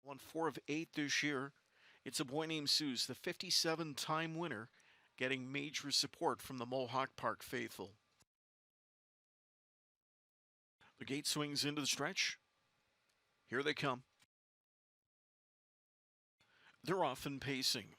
Won 4 of 8 this year. It's a boy named Suze, the 57-time winner, getting major support from the Mohawk Park faithful. The gate swings into the stretch. Here they come. They're off and pacing.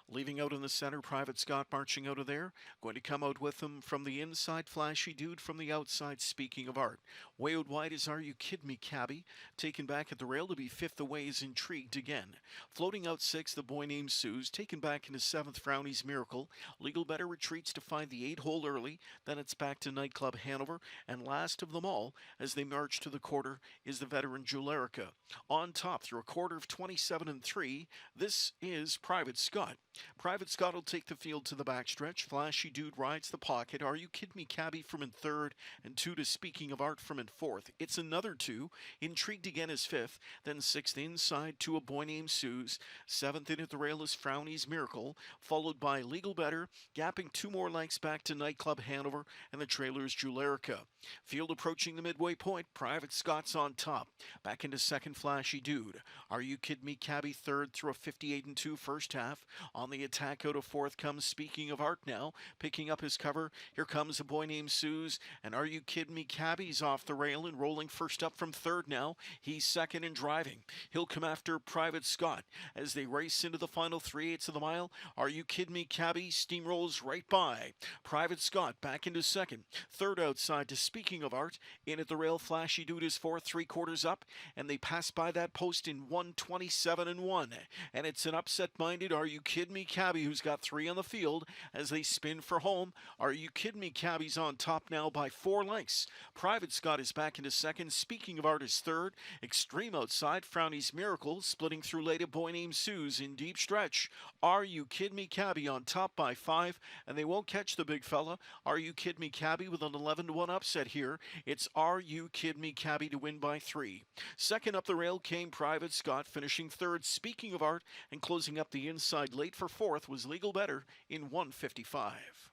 Leaving out in the center, Private Scott marching out of there. Going to come out with them from the inside, Flashy Dude from the outside, speaking of art. Way out wide is Are You Kidding Me, Cabby? Taken back at the rail to be fifth away is Intrigued again. Floating out sixth, the boy named Suze. Taken back into seventh, Frowny's Miracle. Legal Better retreats to find the 8-hole early. Then it's back to Nightclub Hanover. And last of them all, as they march to the quarter, is the veteran Julerica. On top through a quarter of 27 and 3, this is Private Scott. Private Scott will take the field to the backstretch. Flashy Dude rides the pocket. Are You Kidding Me, Cabby from in third, and 2 to Speaking of Art from in fourth. It's another 2. Intrigued again is fifth. Then sixth inside to a boy named Suze. Seventh in at the rail is Frowny's Miracle, followed by Legal Better, gapping 2 more lengths back to Nightclub Hanover, and the trailer's Julerica. Field approaching the midway point. Private Scott's on top. Back into second, Flashy Dude. Are You Kidding Me, Cabby third through a 58 and 2 first half. On the attack out of fourth comes Speaking of Art now, picking up his cover. Here comes a boy named Suze, and Are You Kidding Me, Cabby's off the rail and rolling first up from third now. He's second and driving. He'll come after Private Scott as they race into the final 3/8 of the mile. Are You Kidding Me, Cabby steamrolls right by. Private Scott back into second. Third outside to Speaking of Art. In at the rail, Flashy Dude is fourth, 3/4 up, and they pass by that post in 1:27 and 1. And it's an upset-minded Are You Kidding Me, Cabby, who's got 3 on the field as they spin for home. Are You Kidding Me, Cabby's on top now by 4 lengths. Private Scott is back into second. Speaking of Art is third. Extreme outside, Frowny's Miracle, splitting through late, a boy named Suze in deep stretch. Are You Kidding Me, Cabby on top by 5, and they won't catch the big fella. Are You Kidding Me, Cabby with an 11-1 upset here. It's Are You Kidding Me, Cabby to win by 3. Second up the rail came Private Scott, finishing third, Speaking of Art, and closing up the inside late for fourth was Legal Better in 1:55.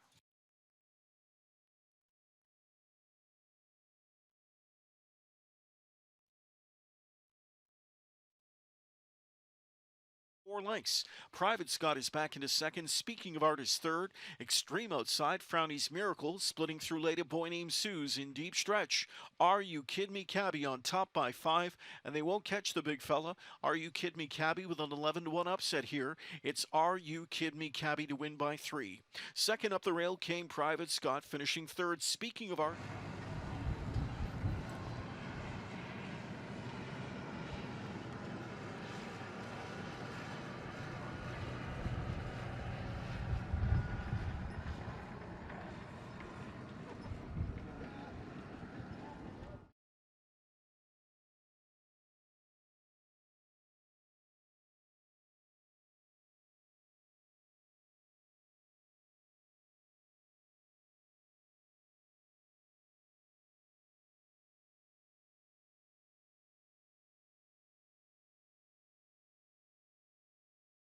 4 lengths. Private Scott is back into second. Speaking of Art is third. Extreme outside, Frowny's Miracle, splitting through late, a boy named Suze in deep stretch. Are You Kidding Me, Cabby on top by 5, and they won't catch the big fella. Are You Kidding Me, Cabby with an 11-1 upset here. It's Are You Kidding Me, Cabby to win by 3. Second up the rail came Private Scott, finishing third. Speaking of Art.